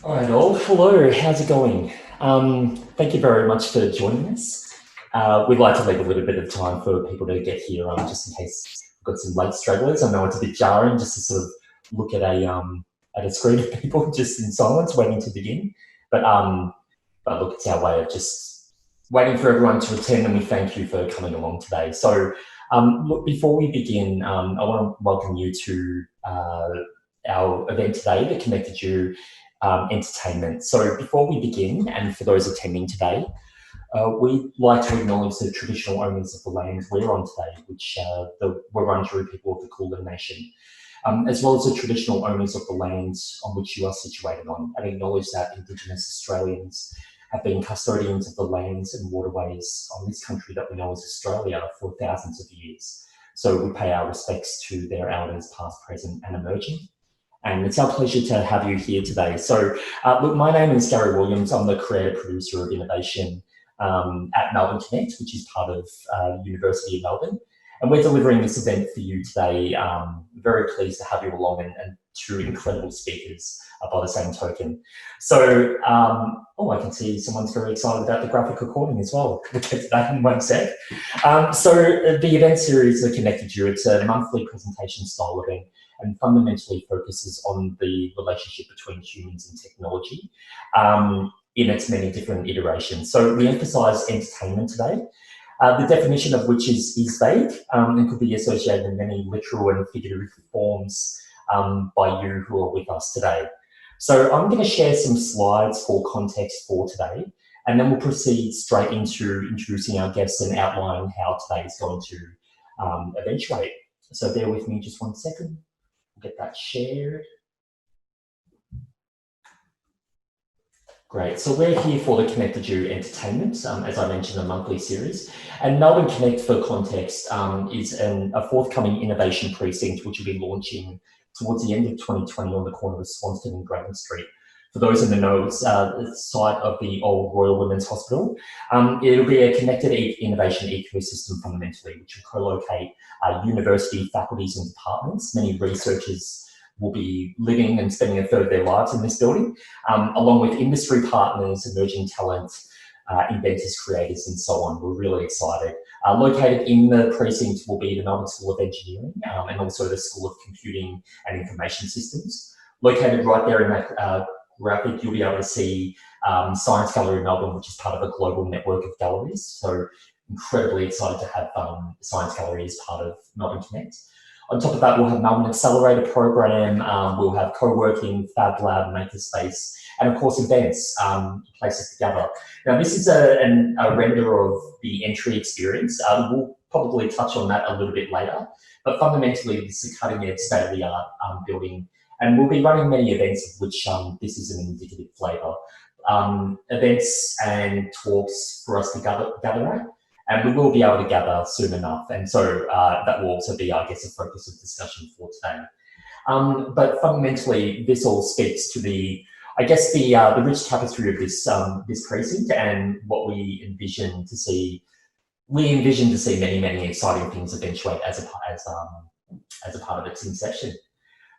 All right, all. Hello, how's it going? Thank you very much for joining us. We'd like to leave a little bit of time for people to get here, just in case we've got some late stragglers. I know it's a bit jarring just to sort of look at a screen of people just in silence, waiting to begin. But look, it's our way of just waiting for everyone to attend, and we thank you for coming along today. So, look, before we begin, I want to welcome you to our event today, the Connected You entertainment. So before we begin, and for those attending today, we'd like to acknowledge the traditional owners of the land we're on today, which the Wurundjeri people of the Kulin Nation, as well as the traditional owners of the land on which you are situated on, and acknowledge that Indigenous Australians have been custodians of the lands and waterways on this country that we know as Australia for thousands of years. So we pay our respects to their elders, past, present, and emerging. And it's our pleasure to have you here today. So, look, my name is Garry Williams. I'm the creative producer of innovation at Melbourne Connect, which is part of University of Melbourne. And we're delivering this event for you today. Very pleased to have you along, and two incredible speakers by the same token. So, I can see someone's very excited about the graphic recording as well. We'll get to that in one sec. So the event series, The Connected You, it's a monthly presentation style event and fundamentally focuses on the relationship between humans and technology in its many different iterations. So we emphasise entertainment today, the definition of which is vague and could be associated in many literal and figurative forms by you who are with us today. So I'm going to share some slides for context for today, and then we'll proceed straight into introducing our guests and outlining how today is going to eventuate. So bear with me just 1 second. Get that shared. Great, so we're here for the Connected You entertainment, as I mentioned, a monthly series. And Melbourne Connect, for context, is a forthcoming innovation precinct which will be launching towards the end of 2020 on the corner of Swanston and Graham Street. For those in the know, it's the site of the old Royal Women's Hospital. It'll be a connected innovation ecosystem fundamentally, which will co-locate university faculties and departments. Many researchers will be living and spending a third of their lives in this building, along with industry partners, emerging talent, inventors, creators, and so on. We're really excited. Located in the precinct will be the Melbourne School of Engineering and also the School of Computing and Information Systems. Located right there in that graphic, you'll be able to see Science Gallery Melbourne, which is part of a global network of galleries. So incredibly excited to have Science Gallery as part of Melbourne Connect. On top of that, we'll have Melbourne Accelerator program, we'll have co-working, Fab Lab, Makerspace, and of course events, places to gather. Now this is a render of the entry experience. We'll probably touch on that a little bit later, but fundamentally this is a cutting edge state-of-the-art building, and we'll be running many events of which this is an indicative flavour. Events and talks for us to gather at. And we will be able to gather soon enough. And so that will also be, I guess, a focus of discussion for today. But fundamentally, this all speaks to the rich tapestry of this precinct and what we envision to see. We envision to see many, many exciting things eventuate as a part of its inception.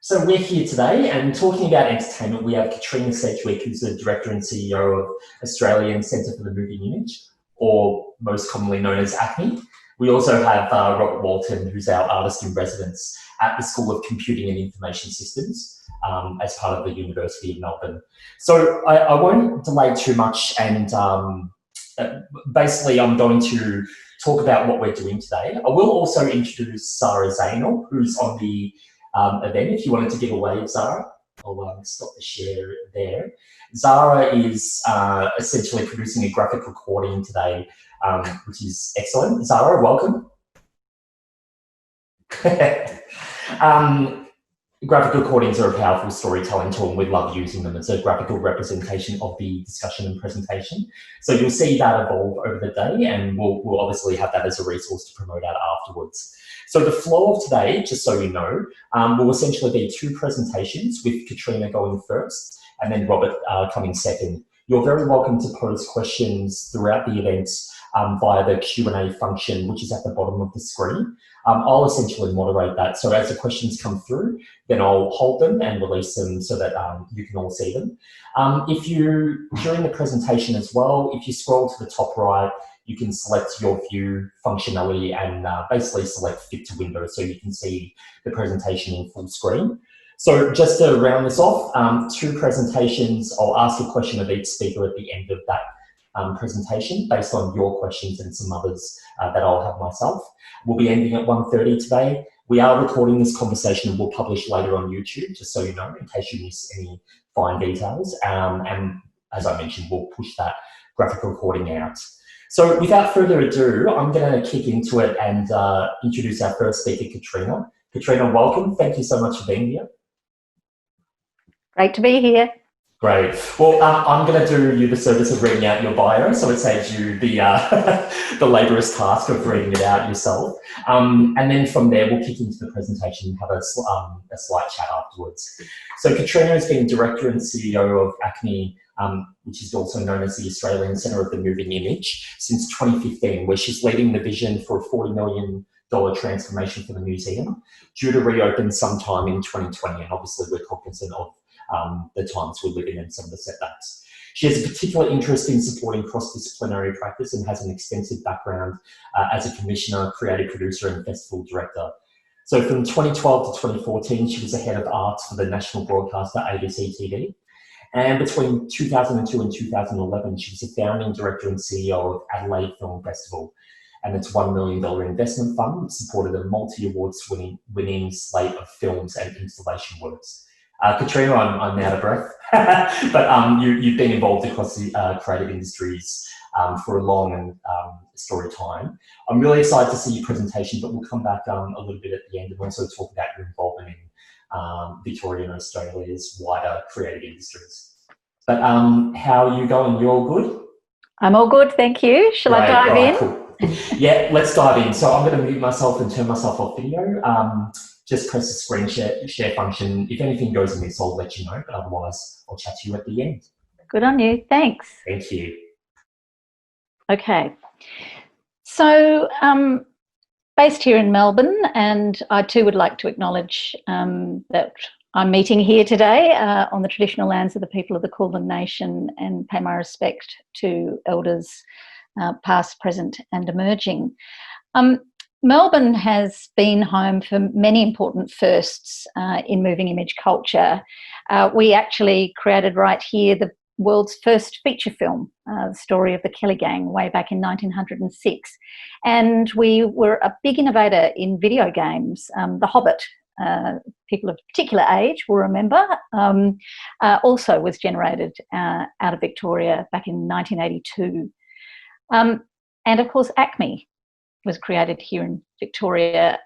So we're here today and talking about entertainment. We have Katrina Sedgwick, who's the Director and CEO of Australian Centre for the Moving Image, or most commonly known as ACMI. We also have Robert Walton, who's our artist in residence at the School of Computing and Information Systems as part of the University of Melbourne. So I won't delay too much, and basically I'm going to talk about what we're doing today. I will also introduce Zara Zainal, who's on the event. If you wanted to give a wave, Zara, I'll stop the share there. Zara is essentially producing a graphic recording today, which is excellent. Zara, welcome. Graphic recordings are a powerful storytelling tool, and we love using them as a graphical representation of the discussion and presentation. So you'll see that evolve over the day, and we'll obviously have that as a resource to promote out afterwards. So the flow of today, just so you know, will essentially be two presentations, with Katrina going first and then Robert coming second. You're very welcome to pose questions throughout the event via the Q&A function, which is at the bottom of the screen. I'll essentially moderate that. So as the questions come through, then I'll hold them and release them so that you can all see them. If you, during the presentation as well, if you scroll to the top right, you can select your view functionality and basically select fit to window so you can see the presentation in full screen. So just to round this off, 2 presentations, I'll ask a question of each speaker at the end of that presentation based on your questions and some others that I'll have myself. We'll be ending at 1:30 today. We are recording this conversation and we'll publish later on YouTube, just so you know, in case you miss any fine details. And as I mentioned, we'll push that graphic recording out. So without further ado, I'm going to kick into it and introduce our first speaker, Katrina. Katrina, welcome. Thank you so much for being here. Great to be here. Great. Well, I'm going to do you the service of reading out your bio, so it saves you the the laborious task of reading it out yourself. And then from there, we'll kick into the presentation and have a slight chat afterwards. So Katrina has been Director and CEO of ACMI, which is also known as the Australian Centre of the Moving Image, since 2015, where she's leading the vision for a $40 million transformation for the museum, due to reopen sometime in 2020. And obviously, we're cognizant of the times we live in and some of the setbacks. She has a particular interest in supporting cross-disciplinary practice and has an extensive background as a commissioner, creative producer and festival director. So from 2012 to 2014, she was the head of arts for the national broadcaster ABC TV. And between 2002 and 2011, she was the founding director and CEO of Adelaide Film Festival and its $1 million investment fund, which supported a multi-awards winning slate of films and installation works. Katrina, I'm out of breath, but you've been involved across the creative industries for a long and storied time. I'm really excited to see your presentation, but we'll come back a little bit at the end and also talk about your involvement in Victoria and Australia's wider creative industries. But how are you going? You all good? I'm all good, thank you. Shall I dive in? Cool. Yeah, let's dive in. So I'm going to mute myself and turn myself off video. Just press the screen share function. If anything goes amiss, I'll let you know, but otherwise I'll chat to you at the end. Good on you, thanks. Thank you. Okay, so based here in Melbourne, and I too would like to acknowledge that I'm meeting here today on the traditional lands of the people of the Kulin Nation and pay my respect to elders past, present and emerging. Melbourne has been home for many important firsts in moving image culture. We actually created right here the world's first feature film, the story of the Kelly Gang, way back in 1906. And we were a big innovator in video games. The Hobbit, people of particular age will remember, also was generated out of Victoria back in 1982. And of course, ACMI was created here in Victoria.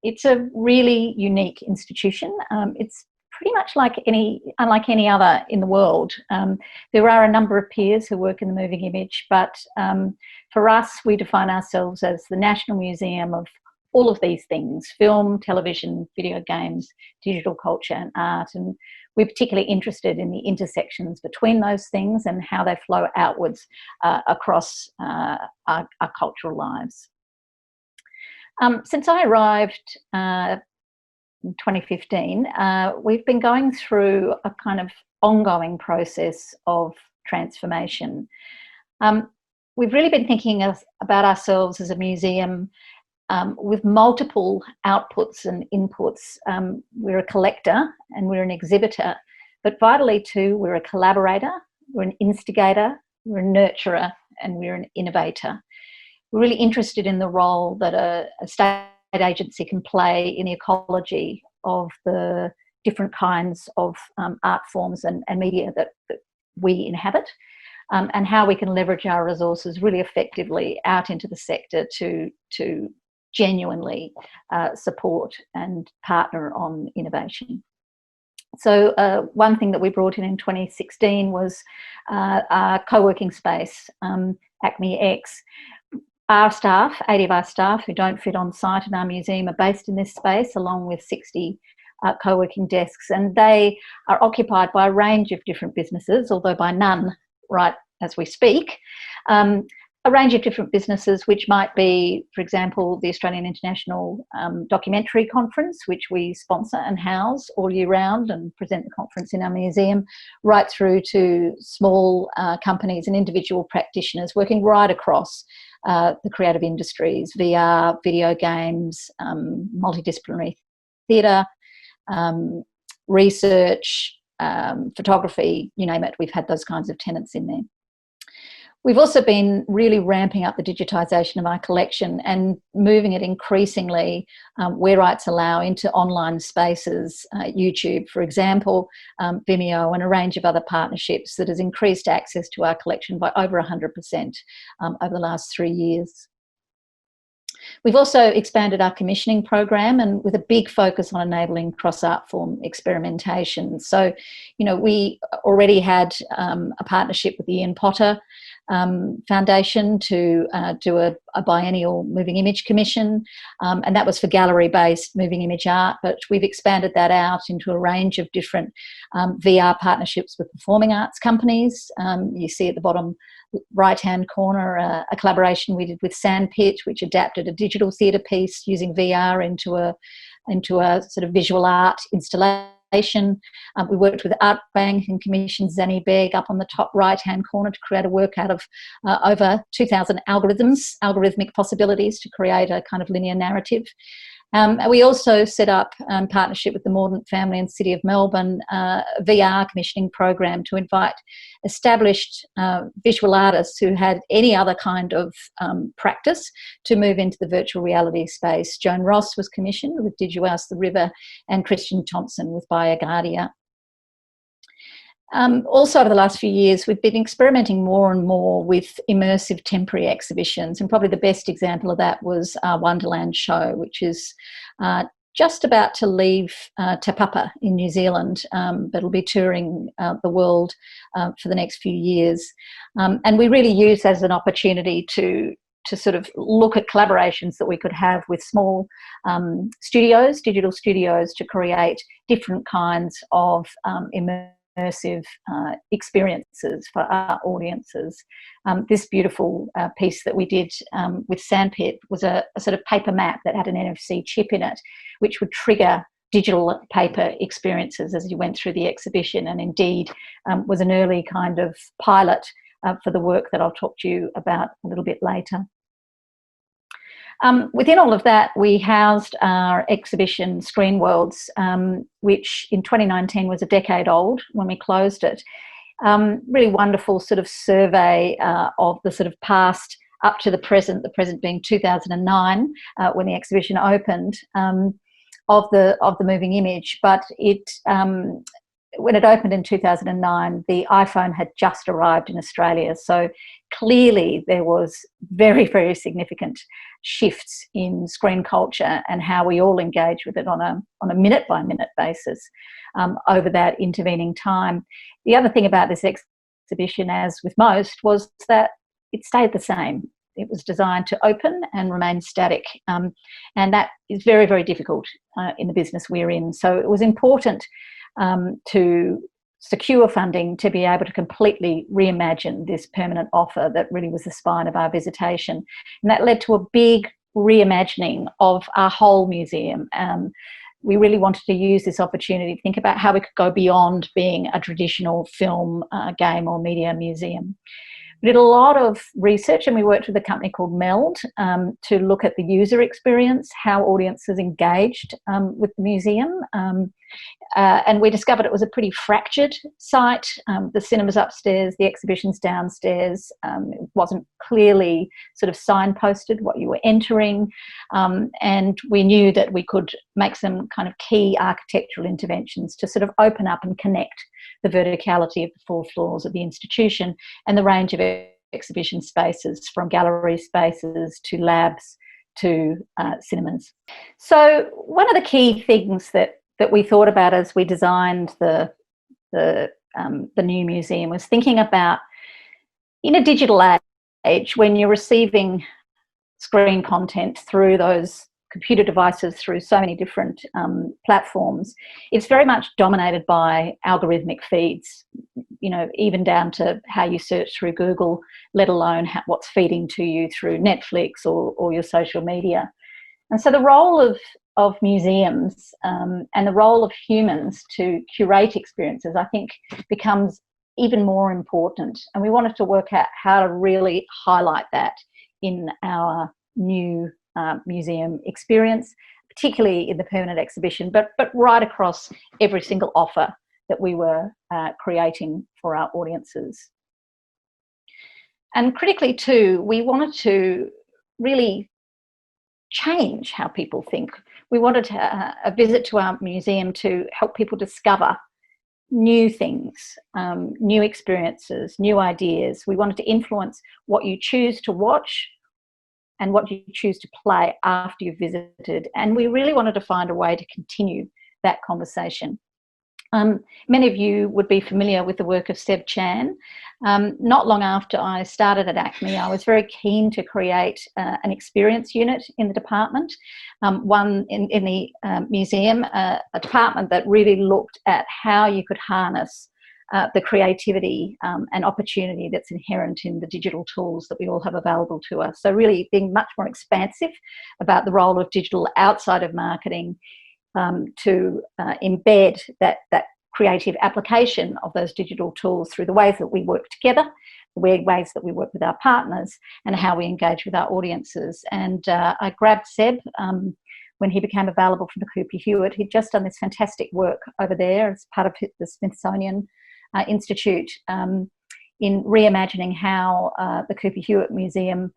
It's a really unique institution. It's pretty much unlike any other in the world. There are a number of peers who work in the moving image, but for us, we define ourselves as the National Museum of all of these things: film, television, video games, digital culture and art. And we're particularly interested in the intersections between those things and how they flow outwards across our cultural lives. Since I arrived in 2015, we've been going through a kind of ongoing process of transformation. We've really been thinking about ourselves as a museum with multiple outputs and inputs. We're a collector and we're an exhibitor, but vitally too, we're a collaborator, we're an instigator, we're a nurturer, and we're an innovator. We're really interested in the role that a state agency can play in the ecology of the different kinds of art forms and media that we inhabit, and how we can leverage our resources really effectively out into the sector to genuinely support and partner on innovation. So one thing that we brought in 2016 was our co-working space, ACMI X. Our staff, 80 of our staff who don't fit on site in our museum, are based in this space along with 60 co-working desks, and they are occupied by a range of different businesses, although by none right as we speak. A range of different businesses, which might be, for example, the Australian International Documentary Conference, which we sponsor and house all year round and present the conference in our museum, right through to small companies and individual practitioners working right across the creative industries, VR, video games, multidisciplinary theatre, research, photography, you name it. We've had those kinds of tenants in there. We've also been really ramping up the digitisation of our collection and moving it increasingly, where rights allow, into online spaces, YouTube, for example, Vimeo, and a range of other partnerships that has increased access to our collection by over 100% over the last 3 years. We've also expanded our commissioning program, and with a big focus on enabling cross-art form experimentation. So, you know, we already had a partnership with the Ian Potter Foundation to do a biennial moving image commission, and that was for gallery-based moving image art, but we've expanded that out into a range of different VR partnerships with performing arts companies. You see at the bottom right-hand corner a collaboration we did with Sandpit, which adapted a digital theatre piece using VR into a sort of visual art installation. We worked with Art Bank and commissioned Zanny Begg up on the top right-hand corner to create a work out of over 2,000 algorithmic possibilities to create a kind of linear narrative. We also set up partnership with the Mordaunt family and City of Melbourne, a VR commissioning program to invite established visual artists who had any other kind of practice to move into the virtual reality space. Joan Ross was commissioned with Did You Ask the River, and Christian Thompson with Biogardia. Also, over the last few years, we've been experimenting more and more with immersive temporary exhibitions, and probably the best example of that was our Wonderland show, which is just about to leave Te Papa in New Zealand, but it'll be touring the world for the next few years. And we really use that as an opportunity to sort of look at collaborations that we could have with small studios, digital studios, to create different kinds of immersive experiences for our audiences. This beautiful piece that we did with Sandpit was a sort of paper map that had an NFC chip in it, which would trigger digital paper experiences as you went through the exhibition, and indeed was an early kind of pilot for the work that I'll talk to you about a little bit later. Within all of that, we housed our exhibition Screen Worlds, which in 2019 was a decade old when we closed it. Really wonderful sort of survey of the sort of past up to the present being 2009 when the exhibition opened, of the moving image. But it when it opened in 2009, the iPhone had just arrived in Australia. So clearly there was very, very significant shifts in screen culture and how we all engage with it on a minute-by-minute basis over that intervening time. The other thing about this exhibition, as with most, was that it stayed the same. It was designed to open and remain static, and that is very, very difficult in the business we're in. So it was important to secure funding to be able to completely reimagine this permanent offer that really was the spine of our visitation. And that led to a big reimagining of our whole museum. We really wanted to use this opportunity to think about how we could go beyond being a traditional film, game or media museum. We did a lot of research, and we worked with a company called Meld to look at the user experience, how audiences engaged with the museum. And we discovered it was a pretty fractured site. The cinema's upstairs, the exhibition's downstairs. It wasn't clearly sort of signposted what you were entering. And we knew that we could make some kind of key architectural interventions to sort of open up and connect the verticality of the 4 floors of the institution and the range of exhibition spaces, from gallery spaces to labs to cinemas. So one of the key things that we thought about as we designed the new museum was thinking about, in a digital age, when you're receiving screen content through those computer devices, through so many different platforms, it's very much dominated by algorithmic feeds. you know, even down to how you search through Google, let alone what's feeding to you through Netflix or your social media. And so the role of museums and the role of humans to curate experiences, I think, becomes even more important. And we wanted to work out how to really highlight that in our new museum experience, particularly in the permanent exhibition, but right across every single offer that we were creating for our audiences. And critically too, we wanted to really change how people think. We wanted a visit to our museum to help people discover new things, new experiences, new ideas. We wanted to influence what you choose to watch and what you choose to play after you've visited. And we really wanted to find a way to continue that conversation. Many of you would be familiar with the work of Seb Chan. Not long after I started at ACMI, I was very keen to create an experience unit in the department, one in the museum, a department that really looked at how you could harness the creativity and opportunity that's inherent in the digital tools that we all have available to us. So really being much more expansive about the role of digital outside of marketing, to embed that creative application of those digital tools through the ways that we work together, the ways that we work with our partners, and how we engage with our audiences. And I grabbed Seb when he became available from the Cooper Hewitt. He'd just done this fantastic work over there as part of the Smithsonian Institute in reimagining how the Cooper Hewitt Museum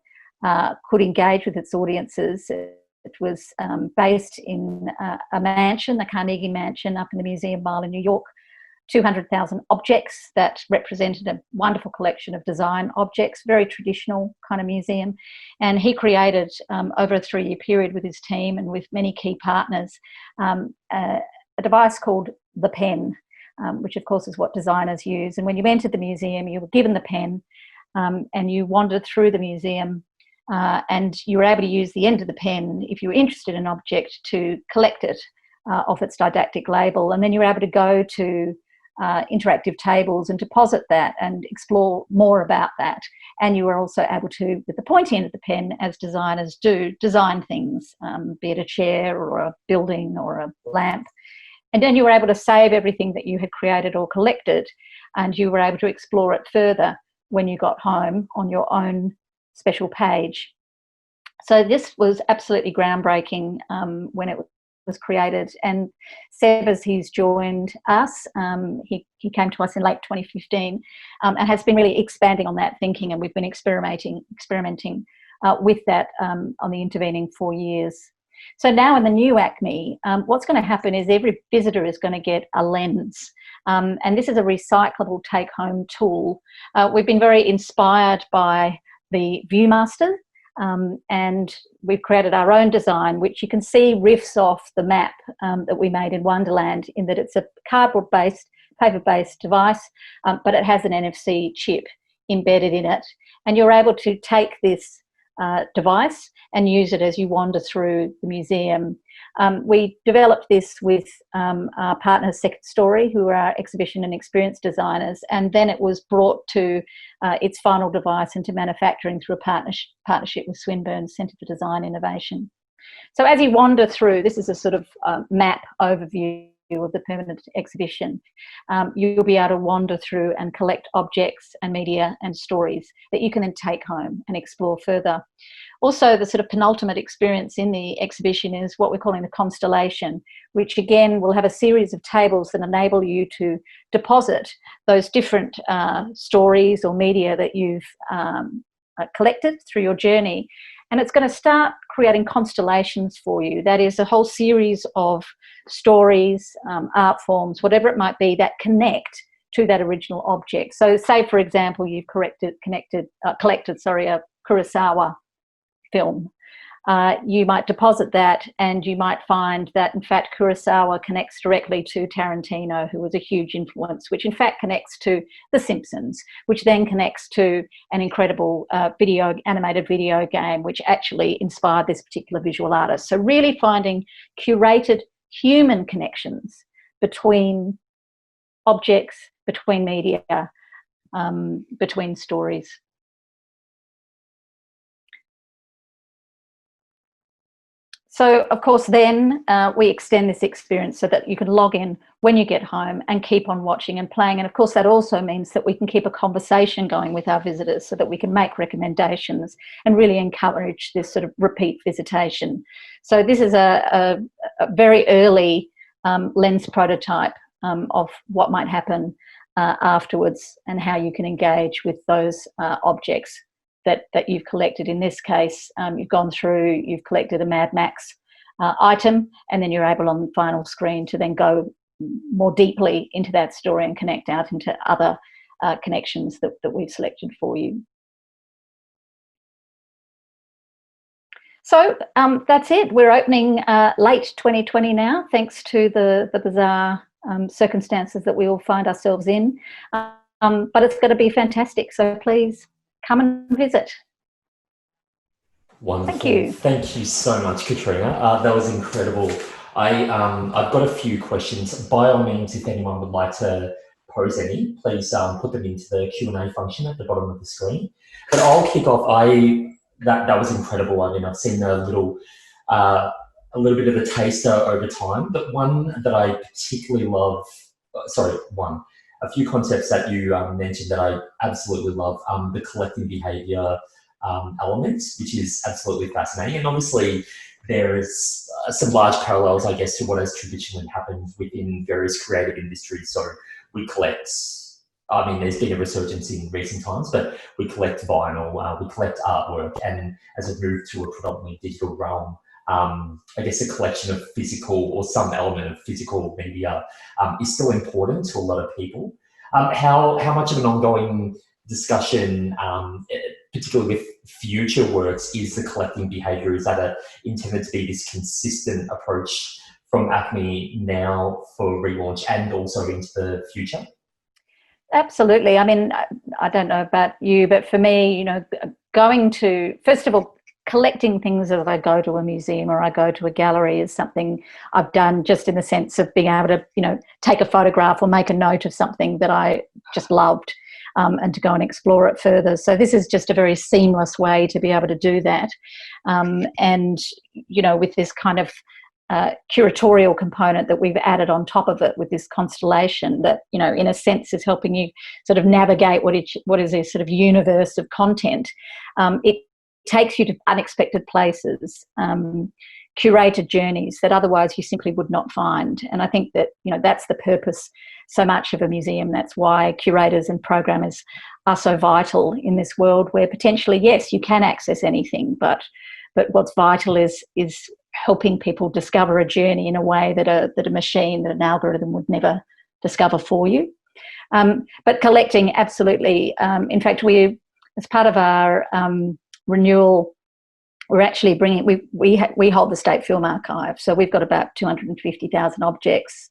could engage with its audiences. It was based in a mansion, the Carnegie Mansion up in the Museum Mile in New York, 200,000 objects that represented a wonderful collection of design objects, very traditional kind of museum. And he created, over a 3-year period with his team and with many key partners, a device called the pen, which of course is what designers use. And when you entered the museum, you were given the pen and you wandered through the museum. And you were able to use the end of the pen, if you were interested in an object, to collect it off its didactic label. And then you were able to go to interactive tables and deposit that and explore more about that. And you were also able to, with the pointy end of the pen, as designers do, design things, be it a chair or a building or a lamp. And then you were able to save everything that you had created or collected, and you were able to explore it further when you got home on your own special page. So this was absolutely groundbreaking when it was created. And Seb, as he's joined us, he came to us in late 2015 and has been really expanding on that thinking, and we've been experimenting with that on the intervening 4 years. So now in the new ACMI, what's going to happen is every visitor is going to get a lens. And this is a recyclable take-home tool. We've been very inspired by the Viewmaster, and we've created our own design, which you can see riffs off the map that we made in Wonderland, in that it's a cardboard-based, paper-based device, but it has an NFC chip embedded in it. And you're able to take this device and use it as you wander through the museum. We developed this with our partner Second Story, who are our exhibition and experience designers, and then it was brought to its final device into manufacturing through a partnership with Swinburne Centre for Design Innovation. So as you wander through, this is a sort of map overview of the permanent exhibition. You'll be able to wander through and collect objects and media and stories that you can then take home and explore further. Also, the sort of penultimate experience in the exhibition is what we're calling the constellation, which again will have a series of tables that enable you to deposit those different stories or media that you've collected through your journey. And it's going to start creating constellations for you. That is a whole series of stories, art forms, whatever it might be, that connect to that original object. So say, for example, you've collected a Kurosawa film. You might deposit that, and you might find that, in fact, Kurosawa connects directly to Tarantino, who was a huge influence, which in fact connects to The Simpsons, which then connects to an incredible animated video game, which actually inspired this particular visual artist. So really finding curated human connections between objects, between media, between stories. So, of course, then we extend this experience so that you can log in when you get home and keep on watching and playing. And, of course, that also means that we can keep a conversation going with our visitors so that we can make recommendations and really encourage this sort of repeat visitation. So this is a very early lens prototype of what might happen afterwards and how you can engage with those objects that you've collected. In this case, you've gone through, you've collected a Mad Max item, and then you're able on the final screen to then go more deeply into that story and connect out into other connections that we've selected for you. So that's it. We're opening late 2020 now, thanks to the bizarre circumstances that we all find ourselves in. But it's going to be fantastic. So please come and visit. Wonderful. Thank you. Thank you so much, Katrina. That was incredible. I've got a few questions. By all means, if anyone would like to pose any, please put them into the Q&A function at the bottom of the screen. But I'll kick off. That was incredible. I mean, I've seen a little bit of a taster over time, but one that I particularly love. A few concepts that you mentioned that I absolutely love, the collecting behaviour elements, which is absolutely fascinating. And obviously there is some large parallels, I guess, to what has traditionally happened within various creative industries. So we collect, I mean, there's been a resurgence in recent times, but we collect vinyl, we collect artwork, and as it moved to a predominantly digital realm, I guess a collection of physical or some element of physical media is still important to a lot of people. How much of an ongoing discussion, particularly with future works, is the collecting behaviour? Is that intended to be this consistent approach from ACMI now for relaunch and also into the future? Absolutely. I mean, I don't know about you, but for me, you know, going to, first of all, collecting things as I go to a museum or I go to a gallery is something I've done just in the sense of being able to, you know, take a photograph or make a note of something that I just loved and to go and explore it further. So this is just a very seamless way to be able to do that. And, you know, with this kind of curatorial component that we've added on top of it with this constellation that, you know, in a sense is helping you sort of navigate what is a sort of universe of content. It takes you to unexpected places, curated journeys that otherwise you simply would not find. And I think that, you know, that's the purpose so much of a museum. That's why curators and programmers are so vital in this world where potentially, yes, you can access anything, but what's vital is helping people discover a journey in a way that a machine, that an algorithm would never discover for you. But collecting, absolutely. In fact, as part of our renewal, we're actually bringing, we hold the State Film Archive, so we've got about 250,000 objects,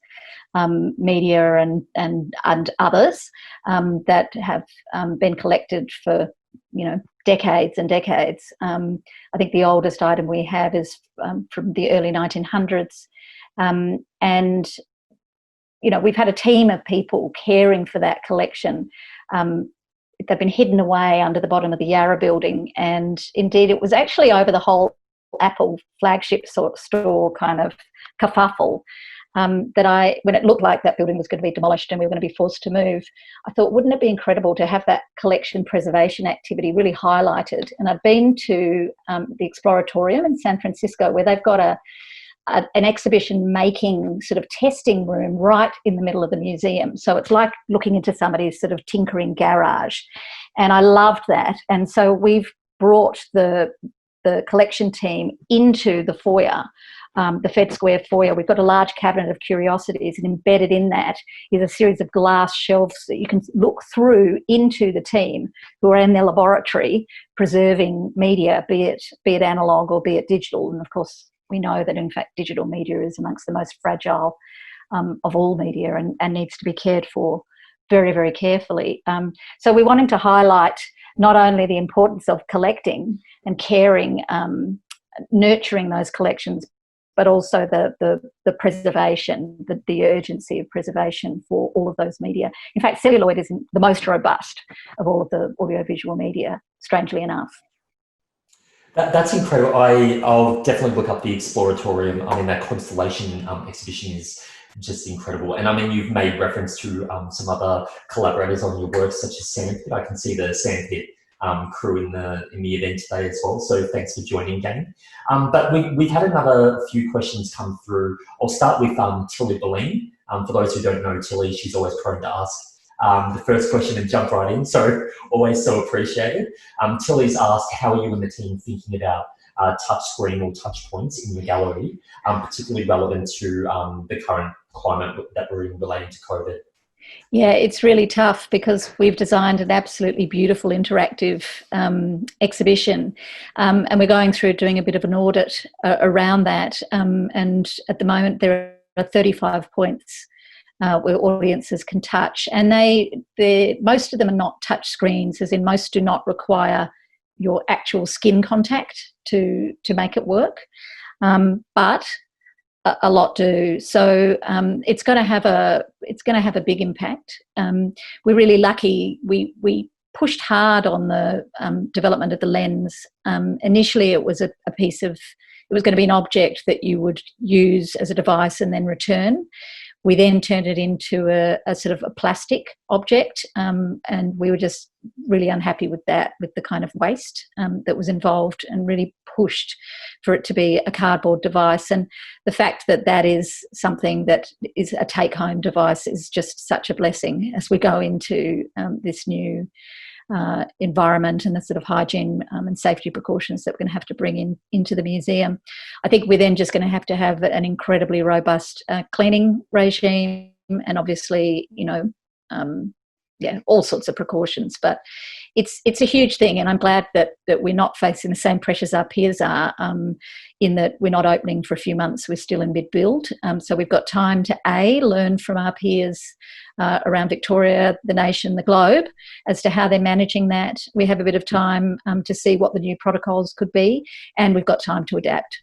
media and others that have been collected for, you know, decades and decades. I think the oldest item we have is from the early 1900s, and you know, we've had a team of people caring for that collection. They've been hidden away under the bottom of the Yarra building, and indeed it was actually over the whole Apple flagship store kind of kerfuffle that when it looked like that building was going to be demolished and we were going to be forced to move, I thought, wouldn't it be incredible to have that collection preservation activity really highlighted? And I've been to the Exploratorium in San Francisco, where they've got an exhibition making sort of testing room right in the middle of the museum. So it's like looking into somebody's sort of tinkering garage. And I loved that. And so we've brought the collection team into the foyer, the Fed Square foyer. We've got a large cabinet of curiosities, and embedded in that is a series of glass shelves that you can look through into the team who are in their laboratory preserving media, be it analogue or be it digital. And of course, we know that in fact digital media is amongst the most fragile of all media and needs to be cared for very, very carefully. So we're wanting to highlight not only the importance of collecting and caring, nurturing those collections, but also the preservation, the urgency of preservation for all of those media. In fact, celluloid is the most robust of all of the audiovisual media, strangely enough. That's incredible. I'll definitely look up the Exploratorium. I mean, that Constellation exhibition is just incredible. And I mean, you've made reference to some other collaborators on your work, such as Sandpit. I can see the Sandpit crew in the event today as well. So thanks for joining, Garry. But we've had another few questions come through. I'll start with Tilly Boleen. For those who don't know Tilly, she's always prone to ask the first question and jump right in. So always so appreciated. Tilly's asked, how are you and the team thinking about touch screen or touch points in the gallery, particularly relevant to the current climate that we're in relating to COVID? Yeah, it's really tough because we've designed an absolutely beautiful interactive exhibition, and we're going through doing a bit of an audit around that. And at the moment, there are 35 points where audiences can touch, and most of them are not touch screens, as in most do not require your actual skin contact to make it work, but a lot do. So it's going to have a big impact. We're really lucky. We pushed hard on the development of the lens. Initially, it was it was going to be an object that you would use as a device and then return. We then turned it into a sort of a plastic object, and we were just really unhappy with that, with the kind of waste that was involved, and really pushed for it to be a cardboard device. And the fact that that is something that is a take-home device is just such a blessing as we go into this new environment and the sort of hygiene and safety precautions that we're going to have to bring into the museum. I think we're then just going to have an incredibly robust cleaning regime, and obviously, all sorts of precautions. But it's a huge thing, and I'm glad that we're not facing the same pressures our peers are, in that we're not opening for a few months. We're still in mid-build, so we've got time to learn from our peers around Victoria, the nation, the globe, as to how they're managing that. We have a bit of time to see what the new protocols could be, and we've got time to adapt.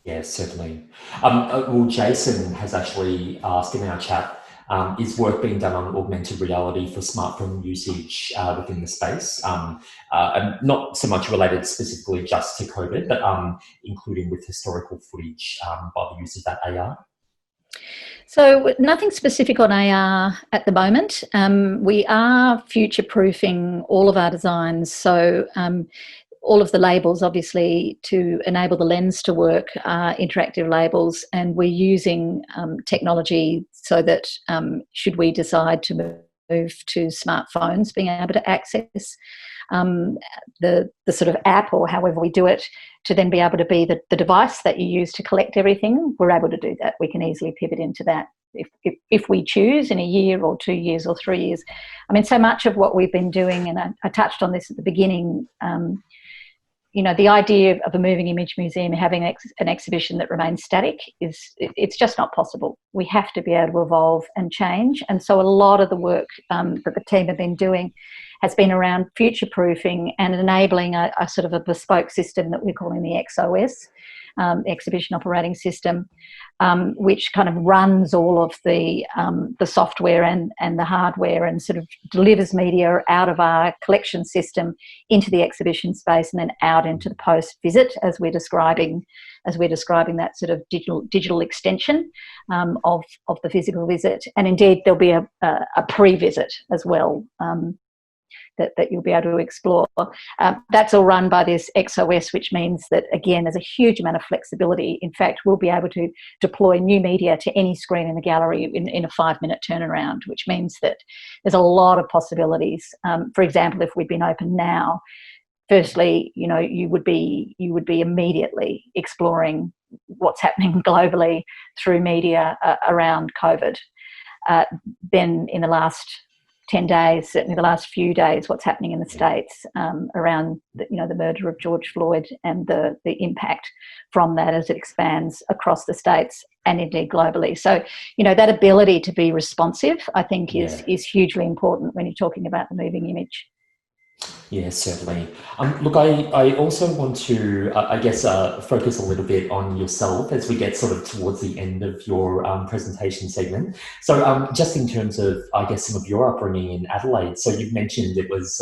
Yes, certainly. Well, Jason has actually asked in our chat, is work being done on augmented reality for smartphone usage within the space? And not so much related specifically just to COVID, but including with historical footage by the use of that AR? So nothing specific on AR at the moment. We are future-proofing all of our designs. So all of the labels, obviously, to enable the lens to work, are interactive labels, and we're using technology so that should we decide to move to smartphones, being able to access the sort of app, or however we do it, to then be able to be the device that you use to collect everything, we're able to do that. We can easily pivot into that if we choose in a year or 2 years or 3 years. I mean, so much of what we've been doing, and I touched on this at the beginning, the idea of a moving image museum having an exhibition that remains static it's just not possible. We have to be able to evolve and change. And so a lot of the work that the team have been doing has been around future-proofing and enabling a sort of a bespoke system that we're calling the XOS, the Exhibition Operating System, which kind of runs all of the software and the hardware, and sort of delivers media out of our collection system into the exhibition space and then out into the post-visit, as we're describing that sort of digital extension of the physical visit. And indeed, there'll be a pre-visit as well, that you'll be able to explore. That's all run by this XOS, which means that, again, there's a huge amount of flexibility. In fact, we'll be able to deploy new media to any screen in the gallery in a 5-minute turnaround, which means that there's a lot of possibilities. For example, if we'd been open now, firstly, you would be immediately exploring what's happening globally through media around COVID. Then in the last 10 days, certainly the last few days, what's happening in the States around the murder of George Floyd and the impact from that as it expands across the States and indeed globally. So, that ability to be responsive, I think, is hugely important when you're talking about the moving image. Yeah, certainly. Look, I also want to, I guess, focus a little bit on yourself as we get sort of towards the end of your presentation segment. So just in terms of, I guess, some of your upbringing in Adelaide, so you've mentioned it was,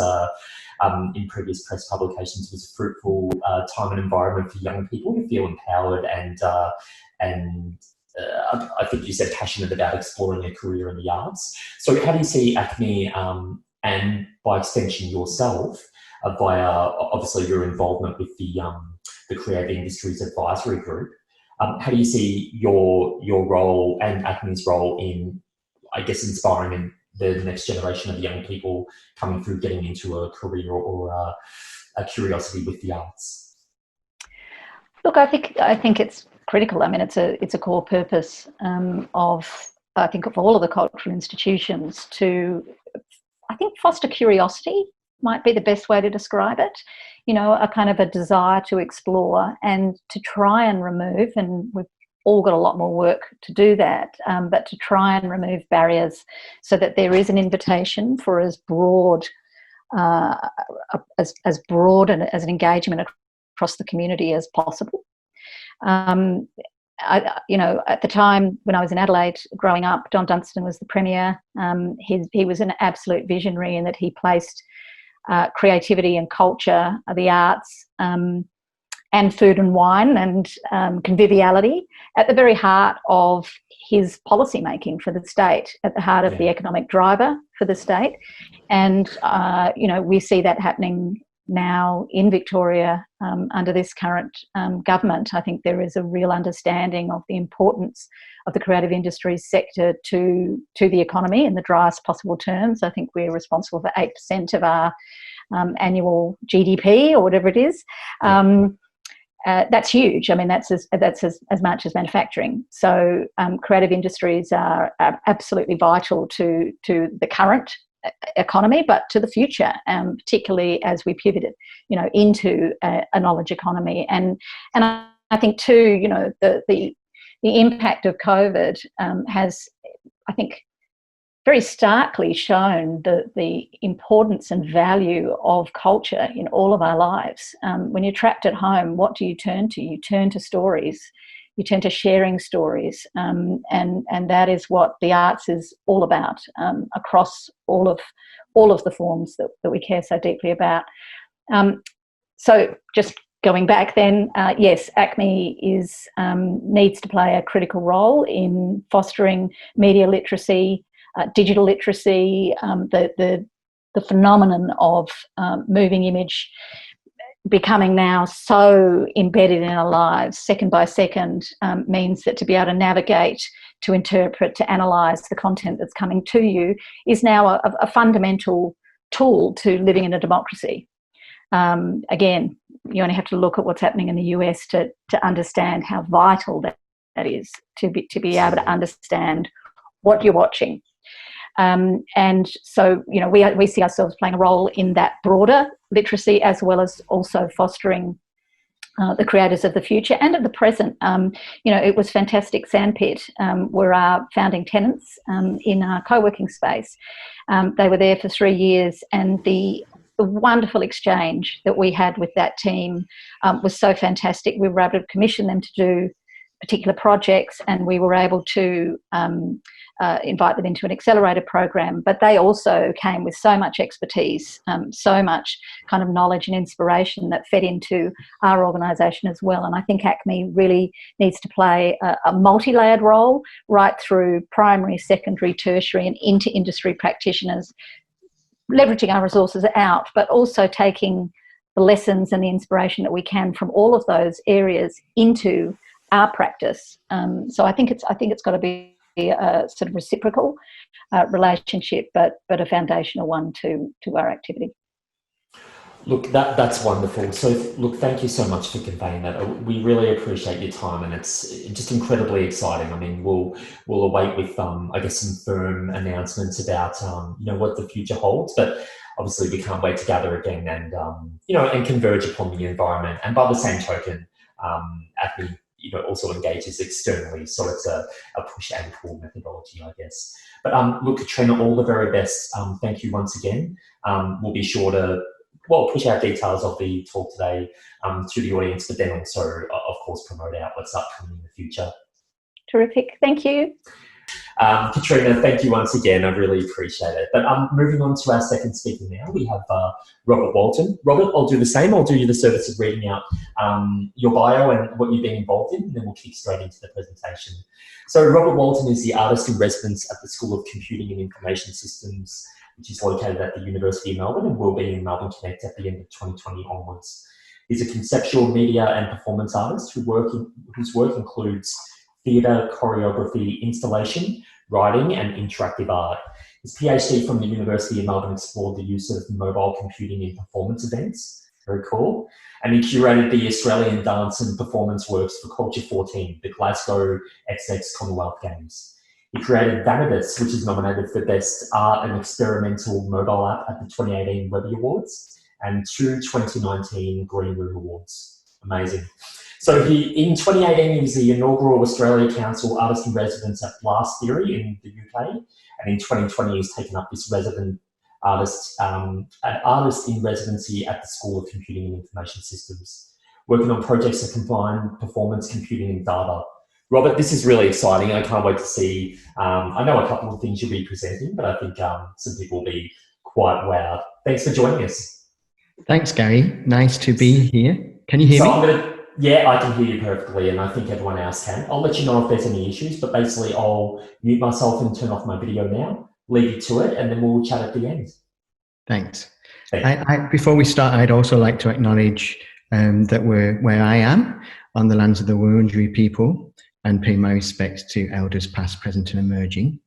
in previous press publications, was a fruitful time and environment for young people to feel empowered and I think you said passionate about exploring a career in the arts. So how do you see ACMI and by extension yourself, via obviously your involvement with the Creative Industries Advisory Group, how do you see your role and ACMI's role in, I guess, inspiring the next generation of young people coming through, getting into a career or a curiosity with the arts? Look, I think it's critical. I mean, it's a core purpose of, I think, of all of the cultural institutions to, I think, foster curiosity might be the best way to describe it. You know, a kind of a desire to explore and to try and remove, and we've all got a lot more work to do that, but to try and remove barriers so that there is an invitation for as broad as broad and as an engagement across the community as possible. You know, at the time when I was in Adelaide growing up, Don Dunstan was the Premier. He was an absolute visionary in that he placed creativity and culture, the arts, and food and wine and conviviality at the very heart of his policy making for the state, at the heart of the economic driver for the state. And, you know, we see that happening now in Victoria under this current government. I think there is a real understanding of the importance of the creative industries sector to the economy in the driest possible terms. I think we're responsible for 8% of our annual GDP or whatever it is. That's huge. I mean, that's as much as manufacturing. So creative industries are absolutely vital to the current economy, but to the future, particularly as we pivoted, you know, into a knowledge economy. And I think too, you know, the impact of COVID has, I think, very starkly shown the importance and value of culture in all of our lives. When you're trapped at home, what do you turn to? You turn to stories. You turn to sharing stories, and that is what the arts is all about, across all of the forms that we care so deeply about. So just going back then, yes, ACMI needs to play a critical role in fostering media literacy, digital literacy, the phenomenon of moving image becoming now so embedded in our lives, second by second, means that to be able to navigate, to interpret, to analyse the content that's coming to you is now a fundamental tool to living in a democracy. Again, you only have to look at what's happening in the US to understand how vital that is, to be able to understand what you're watching. And so, you know, we see ourselves playing a role in that broader literacy, as well as also fostering the creators of the future and of the present. You know, it was fantastic. Sandpit were our founding tenants in our co-working space. They were there for 3 years, and the wonderful exchange that we had with that team was so fantastic. We were able to commission them to do particular projects, and we were able to invite them into an accelerator program, but they also came with so much expertise, so much kind of knowledge and inspiration that fed into our organisation as well. And I think ACMI really needs to play a multi-layered role right through primary, secondary, tertiary and into industry practitioners, leveraging our resources out, but also taking the lessons and the inspiration that we can from all of those areas into our practice. So I think it's got to be a sort of reciprocal relationship, but a foundational one to our activity. Look, that's wonderful. So, look, thank you so much for conveying that. We really appreciate your time, and it's just incredibly exciting. I mean, we'll await with, I guess, some firm announcements about, you know, what the future holds. But obviously, we can't wait to gather again and, you know, and converge upon the environment. And by the same token, ACMI, you know, also engages externally, so it's a push and pull methodology, I guess. But look, Katrina, all the very best. Thank you once again. We'll be sure to push out details of the talk today to the audience, but then also, of course, promote out what's upcoming in the future. Terrific. Thank you. Katrina, thank you once again. I really appreciate it. But moving on to our second speaker now, we have Robert Walton. Robert, I'll do the same. I'll do you the service of reading out your bio and what you've been involved in, and then we'll kick straight into the presentation. So Robert Walton is the artist in residence at the School of Computing and Information Systems, which is located at the University of Melbourne and will be in Melbourne Connect at the end of 2020 onwards. He's a conceptual media and performance artist whose work includes theatre, choreography, installation, writing and interactive art. His PhD from the University of Melbourne explored the use of mobile computing in performance events. Very cool. And he curated the Australian dance and performance works for Culture 14, the Glasgow XX Commonwealth Games. He created Vanibus, which is nominated for Best Art and Experimental Mobile App at the 2018 Webby Awards and 2 2019 Green Room Awards. Amazing. So in 2018, he was the inaugural Australia Council Artist in Residence at Blast Theory in the UK. And in 2020, he's taken up this resident artist in residency at the School of Computing and Information Systems, working on projects that combine performance computing and data. Robert, this is really exciting. I can't wait to see. I know a couple of things you'll be presenting, but I think some people will be quite wowed. Thanks for joining us. Thanks, Gary. Nice to be here. Can you hear me? Yeah, I can hear you perfectly, and I think everyone else can. I'll let you know if there's any issues, but basically I'll mute myself and turn off my video now, leave you to it, and then we'll chat at the end. Thanks. Before we start, I'd also like to acknowledge that we're where I am, on the lands of the Wurundjeri people, and pay my respects to elders past, present and emerging.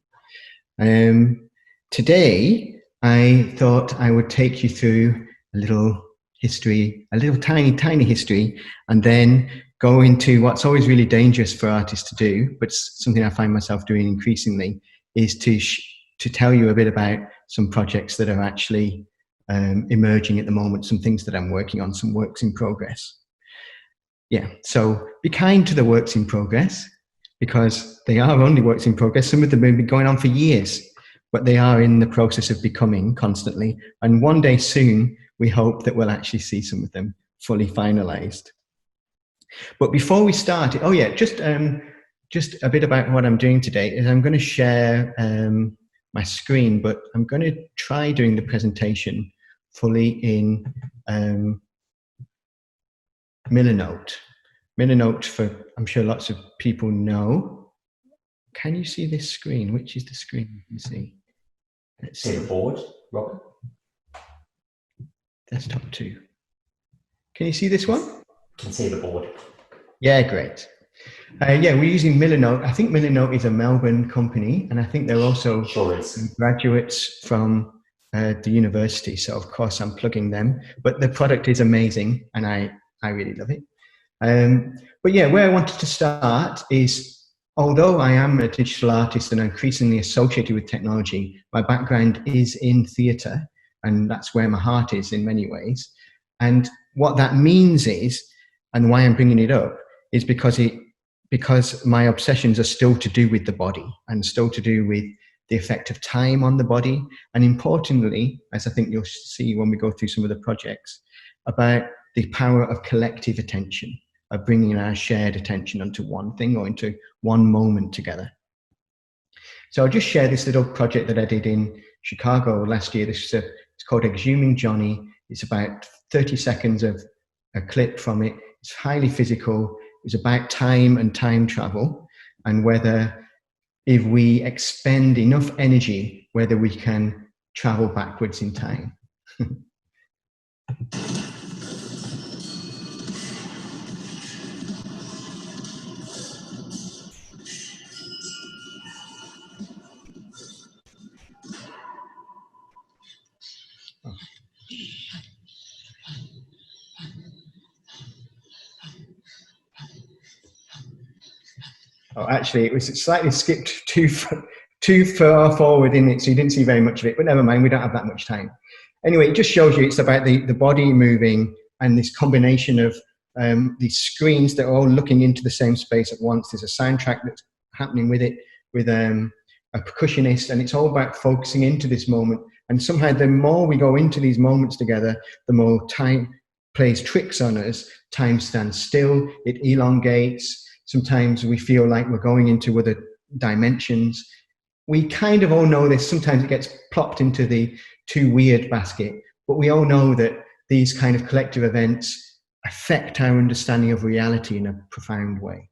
Today, I thought I would take you through a little history, a little tiny history, and then go into what's always really dangerous for artists to do, but something I find myself doing increasingly, is to tell you a bit about some projects that are actually emerging at the moment, some things that I'm working on, some works in progress. Yeah, so be kind to the works in progress, because they are only works in progress. Some of them have been going on for years, but they are in the process of becoming constantly. And one day soon, we hope that we'll actually see some of them fully finalized. But before we start, oh yeah, just a bit about what I'm doing today is I'm going to share my screen, but I'm going to try doing the presentation fully in Millernote. Millernote, for I'm sure lots of people know. Can you see this screen? Which is the screen you can see? Let's see the board, Robert. Desktop 2. Can you see this one? Can see the board. Yeah, great. Yeah, we're using Millernote. I think Millernote is a Melbourne company, and I think they're also graduates from the university. So of course I'm plugging them, but the product is amazing, and I really love it. But yeah, where I wanted to start is, although I am a digital artist and increasingly associated with technology, my background is in theatre, and that's where my heart is in many ways. And what that means is, and why I'm bringing it up, is because my obsessions are still to do with the body and still to do with the effect of time on the body. And importantly, as I think you'll see when we go through some of the projects, about the power of collective attention, of bringing our shared attention onto one thing or into one moment together. So I'll just share this little project that I did in Chicago last year. It's called Exhuming Johnny. It's about 30 seconds of a clip from it. It's highly physical. It's about time and time travel, and whether, if we expend enough energy, whether we can travel backwards in time. Oh, actually, it was slightly skipped too far forward in it, so you didn't see very much of it, but never mind, we don't have that much time. Anyway, it just shows you it's about the body moving and this combination of these screens that are all looking into the same space at once. There's a soundtrack that's happening with it, with a percussionist, and it's all about focusing into this moment And somehow the more we go into these moments together, the more time plays tricks on us. Time stands still, it elongates. Sometimes we feel like we're going into other dimensions. We kind of all know this. Sometimes it gets plopped into the too weird basket, but we all know that these kind of collective events affect our understanding of reality in a profound way.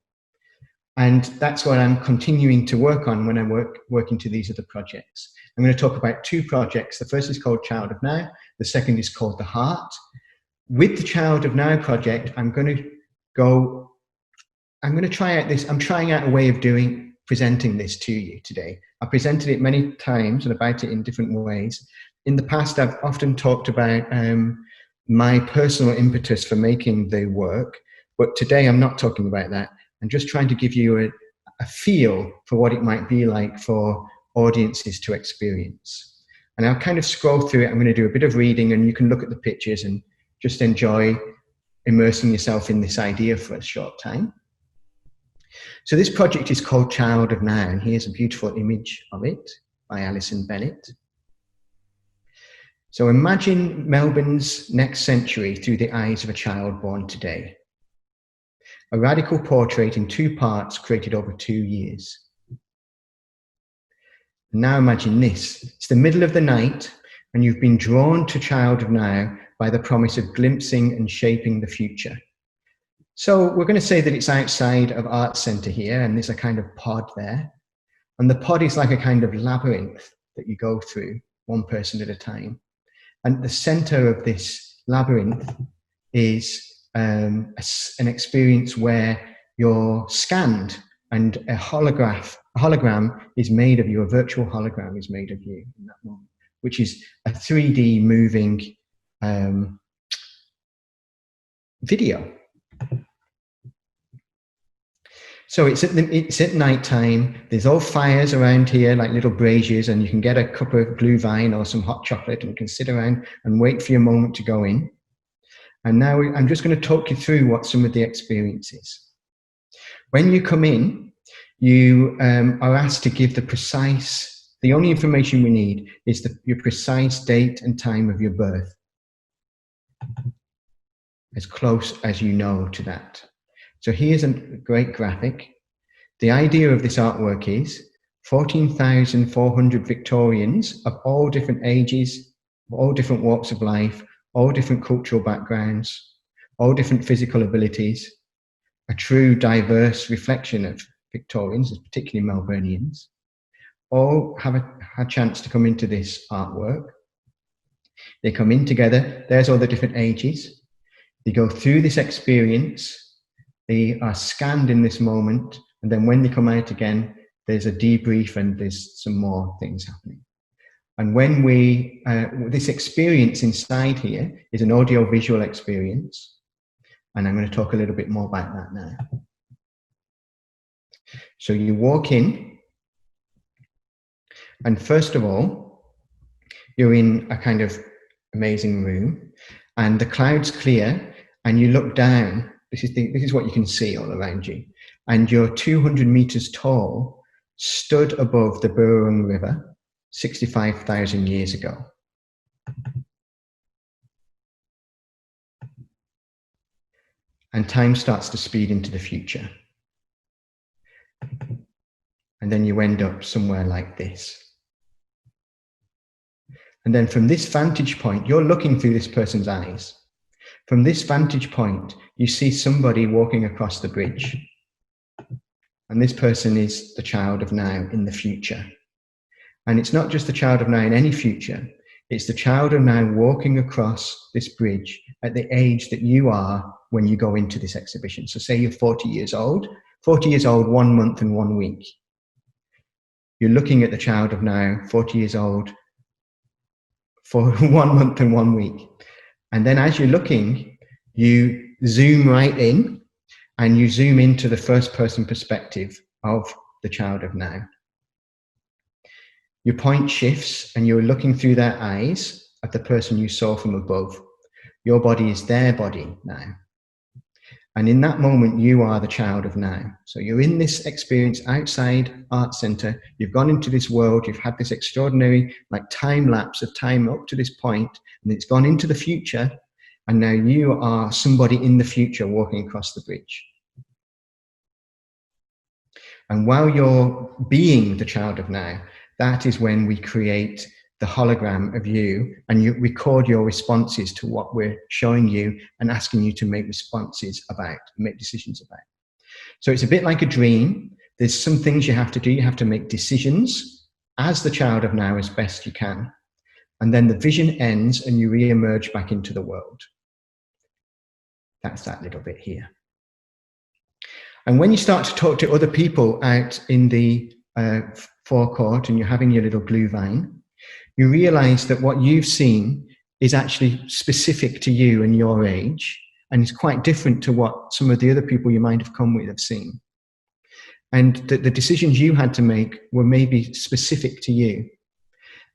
And that's what I'm continuing to work on when I'm working to these other projects. I'm going to talk about two projects. The first is called Child of Now. The second is called The Heart. With the Child of Now project, I'm going to try out this. I'm trying out a way of presenting this to you today. I presented it many times and about it in different ways. In the past, I've often talked about my personal impetus for making the work, but today I'm not talking about that. I'm just trying to give you a feel for what it might be like for audiences to experience. And I'll kind of scroll through it. I'm going to do a bit of reading, and you can look at the pictures and just enjoy immersing yourself in this idea for a short time. So this project is called Child of Now, and here's a beautiful image of it by Alison Bennett. So imagine Melbourne's next century through the eyes of a child born today. A radical portrait in two parts created over 2 years. Now imagine this. It's the middle of the night, and you've been drawn to Child of Now by the promise of glimpsing and shaping the future. So we're going to say that it's outside of Arts Centre here, and there's a kind of pod there. And the pod is like a kind of labyrinth that you go through, one person at a time. And at the centre of this labyrinth is an experience where you're scanned, and a hologram is made of you, a virtual hologram is made of you in that moment, which is a 3D moving video. So it's at night time. There's all fires around here, like little braziers, and you can get a cup of glühwein or some hot chocolate, and you can sit around and wait for your moment to go in. And now I'm just going to talk you through what some of the experience is. When you come in, you are asked to give the only information we need is your precise date and time of your birth. As close as you know to that. So here's a great graphic. The idea of this artwork is 14,400 Victorians of all different ages, all different walks of life, all different cultural backgrounds, all different physical abilities, a true diverse reflection of Victorians, particularly Melburnians, all have a chance to come into this artwork. They come in together. There's all the different ages. They go through this experience. They are scanned in this moment, and then when they come out again, there's a debrief and there's some more things happening. And when this experience inside here is an audio-visual experience, and I'm going to talk a little bit more about that now. So you walk in, and first of all, you're in a kind of amazing room, and the cloud's clear, and you look down. This is what you can see all around you. And you're 200 meters tall, stood above the Burrung River 65,000 years ago. And time starts to speed into the future. And then you end up somewhere like this. And then from this vantage point, you're looking through this person's eyes. From this vantage point, you see somebody walking across the bridge. And this person is the Child of Now in the future. And it's not just the Child of Now in any future. It's the Child of Now walking across this bridge at the age that you are when you go into this exhibition. So say you're 40 years old, 1 month and 1 week. You're looking at the Child of Now, 40 years old, for 1 month and 1 week. And then as you're looking, you zoom right in, and you zoom into the first person perspective of the Child of Now. Your point shifts, and you're looking through their eyes at the person you saw from above. Your body is their body now. And in that moment, you are the child of now. So you're in this experience outside Art Centre. You've gone into this world. You've had this extraordinary like time lapse of time up to this point, and it's gone into the future. And now you are somebody in the future walking across the bridge. And while you're being the child of now, that is when we create the hologram of you, and you record your responses to what we're showing you and asking you to make responses about, make decisions about. So it's a bit like a dream. There's some things you have to do. You have to make decisions as the child of now as best you can. And then the vision ends and you re-emerge back into the world. That's that little bit here. And when you start to talk to other people out in the forecourt and you're having your little glue vine, you realize that what you've seen is actually specific to you and your age, and it's quite different to what some of the other people you might have come with have seen. And the decisions you had to make were maybe specific to you.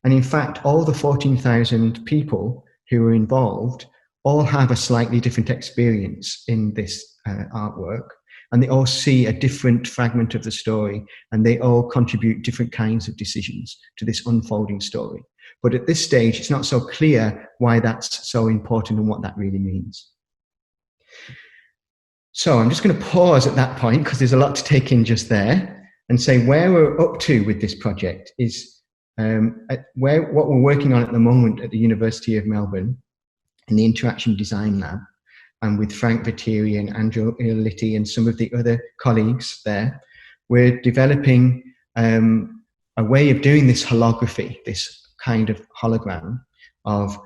And in fact, all the 14,000 people who were involved all have a slightly different experience in this artwork, and they all see a different fragment of the story, and they all contribute different kinds of decisions to this unfolding story. But at this stage, it's not so clear why that's so important and what that really means. So I'm just going to pause at that point because there's a lot to take in just there, and say where we're up to with this project is what we're working on at the moment at the University of Melbourne in the Interaction Design Lab, and with Frank Viteri and Andrew Litti and some of the other colleagues there, we're developing a way of doing this holography, this kind of hologram of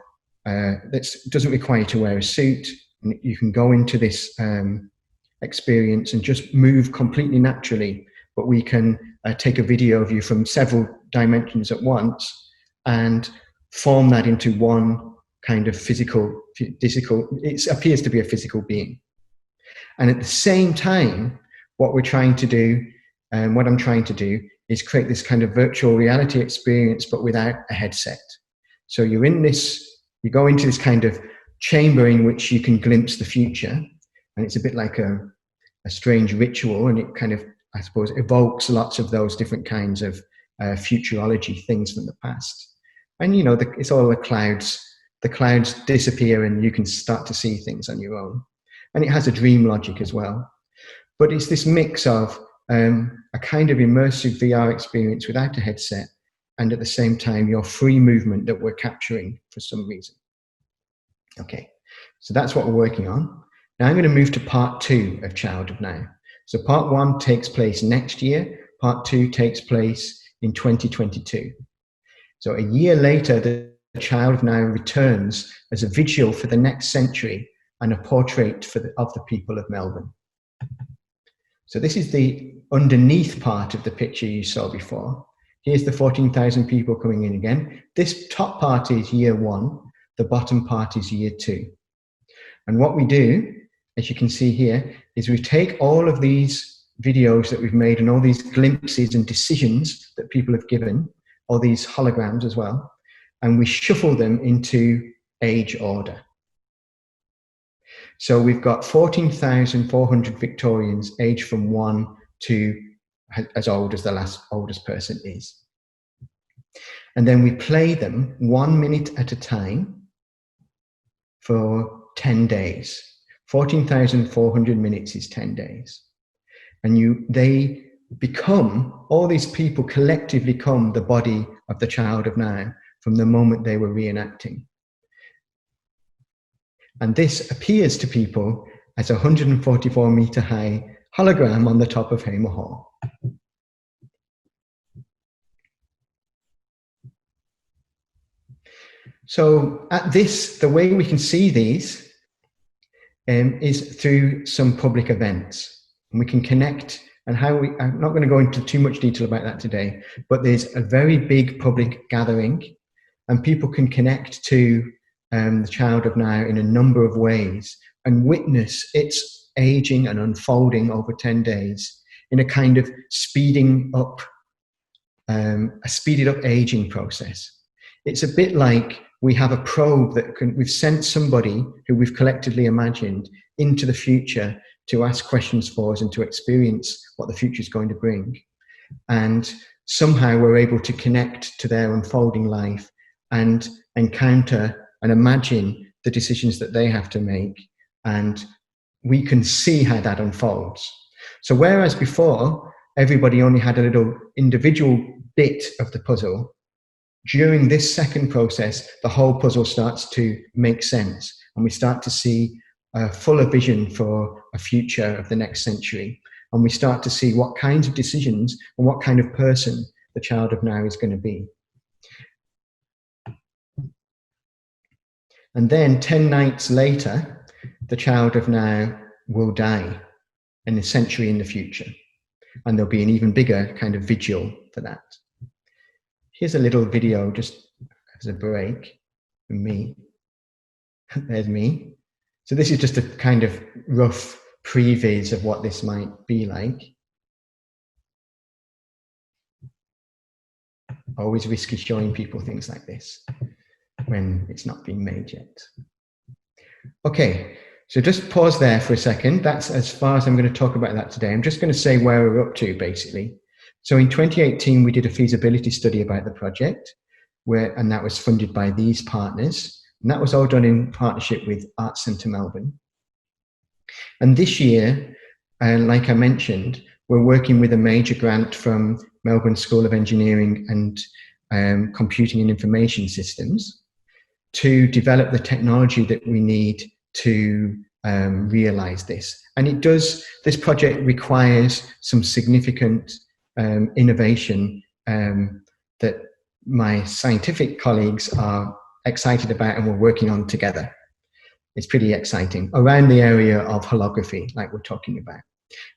that doesn't require you to wear a suit. You can go into this experience and just move completely naturally, but we can take a video of you from several dimensions at once and form that into one kind of physical, it appears to be a physical being. And at the same time, what we're trying to do, and what I'm trying to do, is create this kind of virtual reality experience, but without a headset. So you're in this, you go into this kind of chamber in which you can glimpse the future, and it's a bit like a strange ritual, and it kind of, I suppose, evokes lots of those different kinds of futurology things from the past. And you know, it's all the clouds disappear and you can start to see things on your own. And it has a dream logic as well. But it's this mix of a kind of immersive VR experience without a headset, and at the same time, your free movement that we're capturing for some reason. Okay, so that's what we're working on. Now I'm going to move to part 2 of Child of Now. So part 1 takes place next year. Part 2 takes place in 2022. So a year later, the Child of Now returns as a vigil for the next century and a portrait of the people of Melbourne. So this is the underneath part of the picture you saw before. Here's the 14,000 people coming in again. This top part is year 1, the bottom part is year 2. And what we do, as you can see here, is we take all of these videos that we've made and all these glimpses and decisions that people have given, all these holograms as well, and we shuffle them into age order. So we've got 14,400 Victorians aged from 1 to as old as the oldest person is. And then we play them 1 minute at a time for 10 days. 14,400 minutes is 10 days. And they become, all these people collectively become the body of the Child of Now from the moment they were reenacting. And this appears to people as a 144-meter high hologram on the top of Hamer Hall. So at this, the way we can see these is through some public events. And we can connect, and I'm not going to go into too much detail about that today, but there's a very big public gathering, and people can connect to the Child of Now in a number of ways and witness its aging and unfolding over 10 days in a kind of speeded up aging process. It's a bit like we have a probe that we've sent somebody who we've collectively imagined into the future to ask questions for us and to experience what the future is going to bring. And somehow we're able to connect to their unfolding life and encounter and imagine the decisions that they have to make. And we can see how that unfolds. So whereas before, everybody only had a little individual bit of the puzzle, during this second process, the whole puzzle starts to make sense. And we start to see a fuller vision for a future of the next century. And we start to see what kinds of decisions and what kind of person the child of now is going to be. And then 10 nights later, the child of now will die in a century in the future. And there'll be an even bigger kind of vigil for that. Here's a little video just as a break from me. There's me. So this is just a kind of rough previs of what this might be like. Always risky showing people things like this when it's not been made yet. Okay, so just pause there for a second. That's as far as I'm going to talk about that today. I'm just going to say where we're up to, basically. So in 2018, we did a feasibility study about the project, and that was funded by these partners. And that was all done in partnership with Arts Centre Melbourne. And this year, like I mentioned, we're working with a major grant from Melbourne School of Engineering and Computing and Information Systems to develop the technology that we need to realise this. And it does, this project requires some significant innovation that my scientific colleagues are excited about and we're working on together. It's pretty exciting around the area of holography, like we're talking about.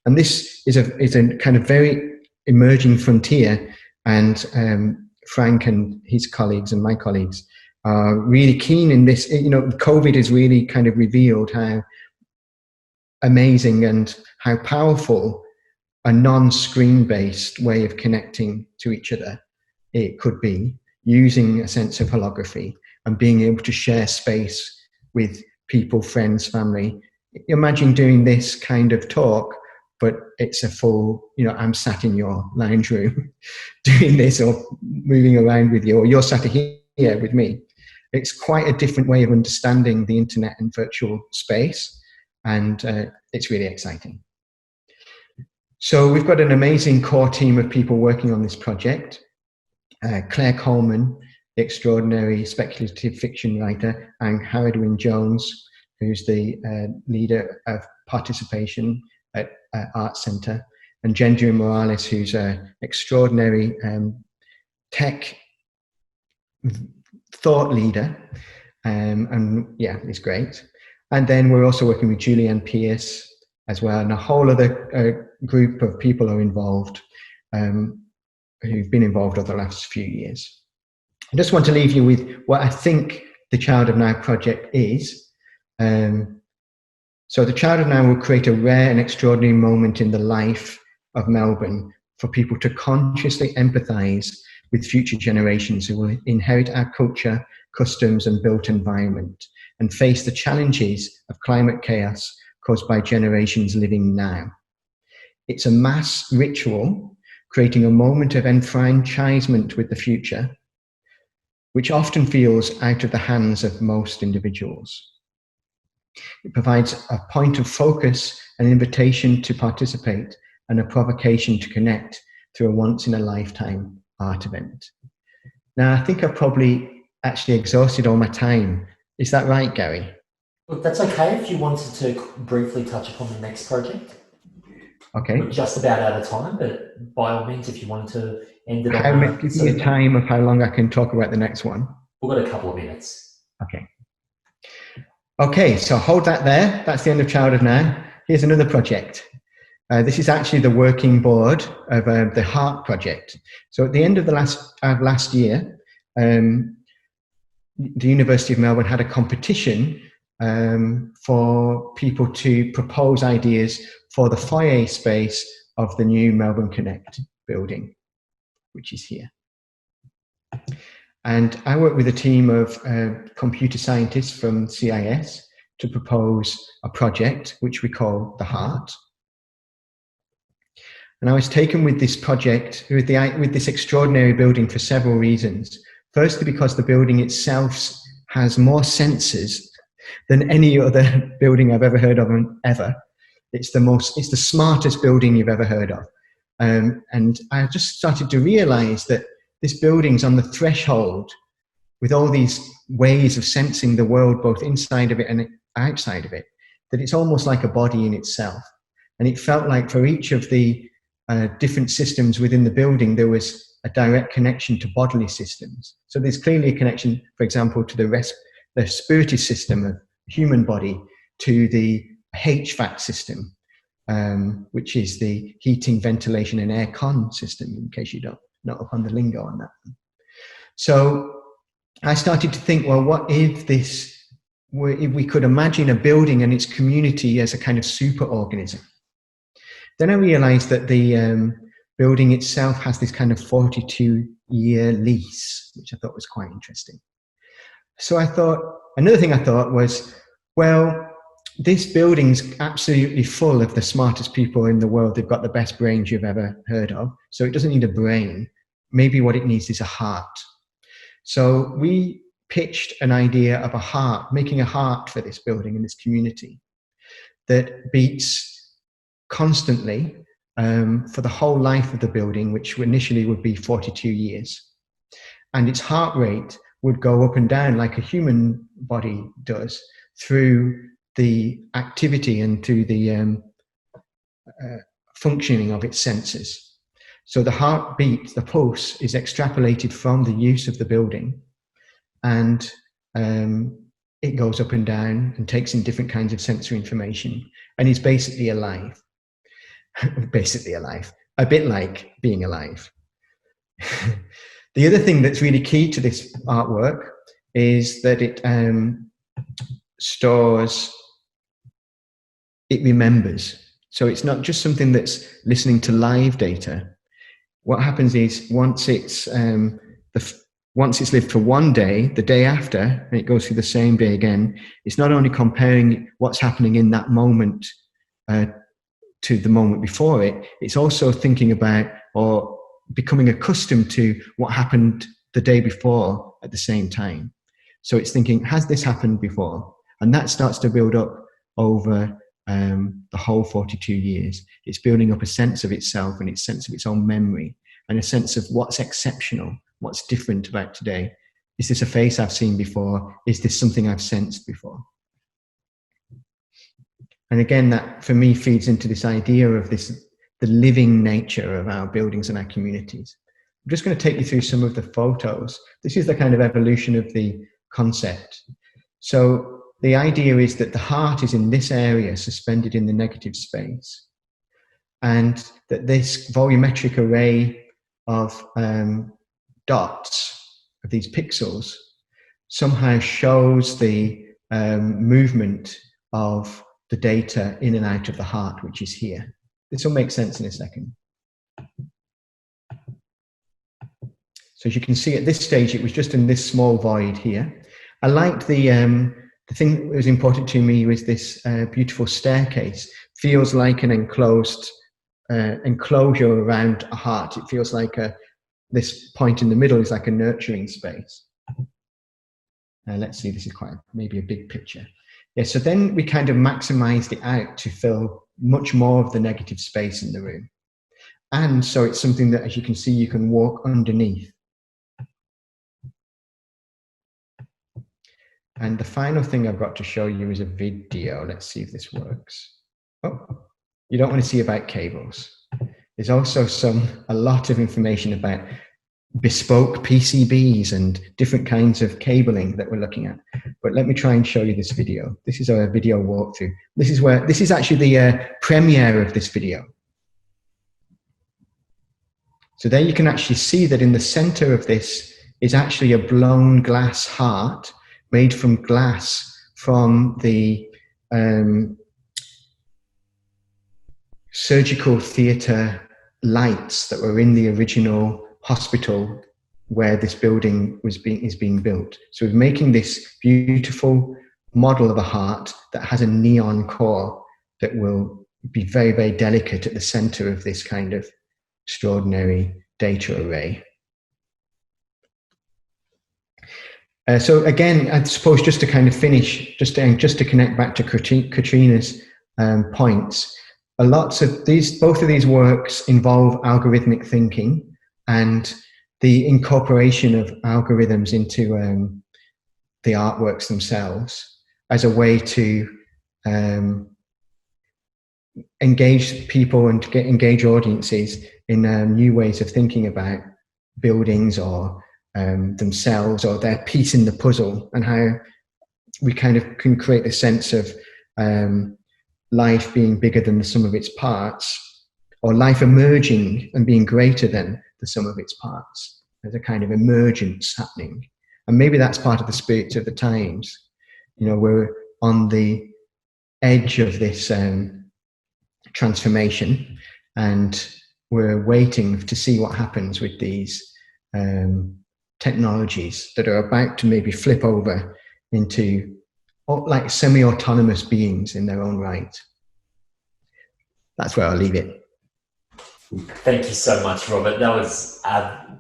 And this is a kind of very emerging frontier, and Frank and his colleagues and my colleagues are really keen in this. You know, COVID has really kind of revealed how amazing and how powerful a non-screen based way of connecting to each other it could be, using a sense of holography and being able to share space with people, friends, family. Imagine doing this kind of talk, but it's a full, you know, I'm sat in your lounge room doing this, or moving around with you, or you're sat here with me. It's quite a different way of understanding the internet and virtual space, and it's really exciting. So we've got an amazing core team of people working on this project. Claire Coleman, the extraordinary speculative fiction writer, and Haradwin Jones, who's the leader of participation at Arts Centre, and Gendria Morales, who's an extraordinary tech thought leader, and yeah, it's great. And then we're also working with Julianne Pierce as well, and a whole other group of people are involved, who've been involved over the last few years. I just want to leave you with what I think the Child of Now project is. So the Child of Now will create a rare and extraordinary moment in the life of Melbourne for people to consciously empathise with future generations who will inherit our culture, customs and built environment, and face the challenges of climate chaos caused by generations living now. It's a mass ritual, creating a moment of enfranchisement with the future, which often feels out of the hands of most individuals. It provides a point of focus, an invitation to participate, and a provocation to connect through a once-in-a-lifetime art event. Now, I think I've probably actually exhausted all my time. Is that right, Garry? Look, that's okay if you wanted to briefly touch upon the next project. Okay. We're just about out of time, but by all means, if you wanted to end it on... Give me a time of how long I can talk about the next one. We've got a couple of minutes. Okay. Okay, so hold that there. That's the end of Child of Now. Here's another project. This is actually the working board of the Heart project. So at the end of the last year, the University of Melbourne had a competition for people to propose ideas for the foyer space of the new Melbourne Connect building, which is here. And I work with a team of computer scientists from CIS to propose a project which we call The Heart. And I was taken with this project, with this extraordinary building for several reasons. Firstly, because the building itself has more sensors than any other building I've ever heard of ever. It's the smartest building you've ever heard of. And I just started to realize that this building's on the threshold with all these ways of sensing the world, both inside of it and outside of it, that it's almost like a body in itself. And it felt like for each of the different systems within the building, there was a direct connection to bodily systems. So there's clearly a connection, for example, to the respiratory system of the human body, to the HVAC system, which is the heating, ventilation, and air con system, in case you don't know up on the lingo on that. So I started to think, well, what if we could imagine a building and its community as a kind of super organism? Then I realized that the building itself has this kind of 42-year lease, which I thought was quite interesting. So another thing I thought was, well, this building's absolutely full of the smartest people in the world. They've got the best brains you've ever heard of. So it doesn't need a brain. Maybe what it needs is a heart. So we pitched an idea of a heart, making a heart for this building and this community that beats constantly for the whole life of the building, which initially would be 42 years. And its heart rate would go up and down like a human body does through the activity and to the functioning of its senses. So the heartbeat, the pulse, is extrapolated from the use of the building, and it goes up and down and takes in different kinds of sensory information, and is basically alive. Basically alive, a bit like being alive. The other thing that's really key to this artwork is that it remembers. So it's not just something that's listening to live data. What happens is once it's lived for one day, the day after, and it goes through the same day again, it's not only comparing what's happening in that moment to the moment before it, it's also thinking about or becoming accustomed to what happened the day before at the same time. So it's thinking, has this happened before? And that starts to build up over the whole 42 years. It's building up a sense of itself and its sense of its own memory and a sense of what's exceptional, what's different about today. Is this a face I've seen before? Is this something I've sensed before? And again, that for me feeds into this idea of the living nature of our buildings and our communities. I'm just going to take you through some of the photos. This is the kind of evolution of the concept. So the idea is that the heart is in this area, suspended in the negative space, and that this volumetric array of dots, of these pixels, somehow shows the movement of the data in and out of the heart, which is here. This will make sense in a second. So as you can see at this stage, it was just in this small void here. I liked the thing that was important to me was this beautiful staircase. Feels like an enclosed enclosure around a heart. It feels like this point in the middle is like a nurturing space. Let's see, this is quite maybe a big picture. Yeah, so then we kind of maximized it out to fill much more of the negative space in the room. And so it's something that, as you can see, you can walk underneath. And the final thing I've got to show you is a video. Let's see if this works. Oh, you don't want to see about cables. There's also a lot of information about bespoke PCBs and different kinds of cabling that we're looking at. But let me try and show you this video. This is a video walkthrough. This is actually the premiere of this video. So there you can actually see that in the center of this is actually a blown glass heart made from glass from the surgical theatre lights that were in the original hospital where this building is being built. So we're making this beautiful model of a heart that has a neon core that will be very, very delicate at the center of this kind of extraordinary data array. So again, I suppose just to kind of finish, just to connect back to Katrina's points, both of these works involve algorithmic thinking and the incorporation of algorithms into the artworks themselves as a way to engage people and engage audiences in new ways of thinking about buildings or themselves or their piece in the puzzle, and how we kind of can create a sense of life being bigger than the sum of its parts, or life emerging and being greater than the sum of its parts. There's a kind of emergence happening. And maybe that's part of the spirit of the times. You know, we're on the edge of this transformation, and we're waiting to see what happens with these technologies that are about to maybe flip over into like semi-autonomous beings in their own right. That's where I'll leave it. Thank you so much, Robert. That was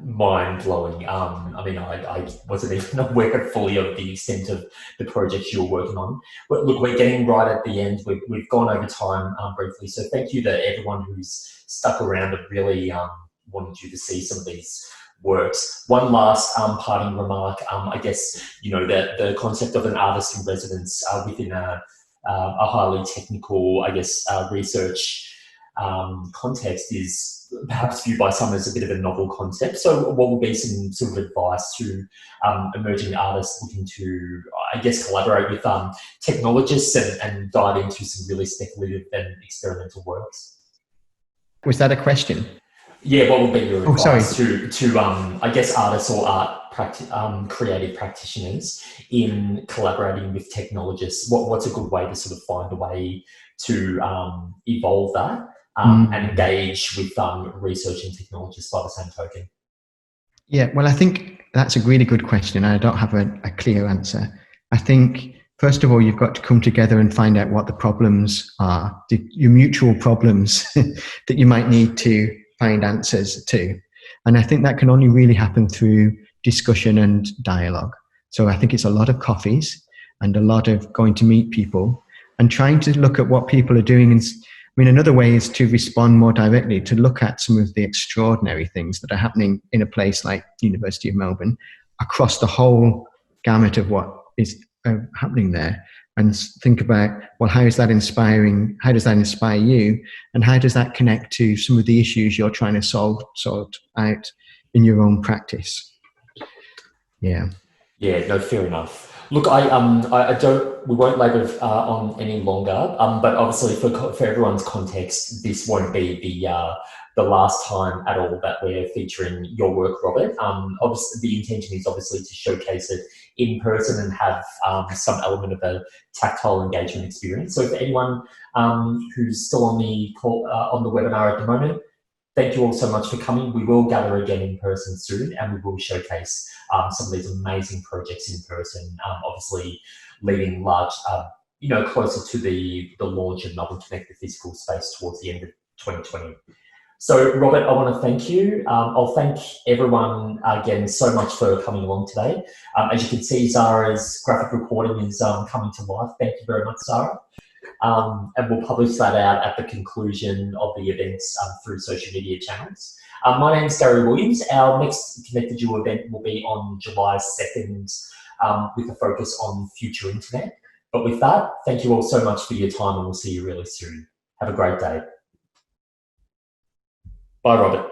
mind-blowing. I mean, I wasn't even aware fully of the extent of the project you're working on. But look, we're getting right at the end. We've gone over time briefly. So thank you to everyone who's stuck around and really wanted you to see some of these works. One last parting remark. I guess, you know, the concept of an artist in residence within a highly technical, I guess, research context is perhaps viewed by some as a bit of a novel concept. So what would be some sort of advice to emerging artists looking to, I guess, collaborate with technologists and dive into some really speculative and experimental works? Was that a question? Yeah, what would be your advice to I guess, artists or creative practitioners in collaborating with technologists? What's a good way to sort of find a way to evolve that and engage with researching technologists by the same token? Yeah, well, I think that's a really good question. I don't have a clear answer. I think, first of all, you've got to come together and find out what the problems are, your mutual problems that you might need to find answers to. And I think that can only really happen through discussion and dialogue. So I think it's a lot of coffees and a lot of going to meet people and trying to look at what people are doing. And I mean, another way is to respond more directly, to look at some of the extraordinary things that are happening in a place like the University of Melbourne across the whole gamut of what is happening there, and think about, well, how is that inspiring? How does that inspire you? And how does that connect to some of the issues you're trying to sort out in your own practice? Yeah. Yeah, no, fair enough. Look, we won't labour on any longer, but obviously for everyone's context, this won't be the last time at all that we're featuring your work, Robert. Obviously, the intention is obviously to showcase it in person and have some element of a tactile engagement experience. So for anyone who's still on the webinar at the moment, thank you all so much for coming. We will gather again in person soon, and we will showcase some of these amazing projects in person, obviously leading large, closer to the launch of Melbourne Connect, the physical space, towards the end of 2020. So, Robert, I want to thank you. I'll thank everyone again so much for coming along today. As you can see, Zara's graphic recording is coming to life. Thank you very much, Zara. And we'll publish that out at the conclusion of the events through social media channels. My name is Garry Williams. Our next Connected You event will be on July 2nd with a focus on future internet. But with that, thank you all so much for your time, and we'll see you really soon. Have a great day. Bye, Robert.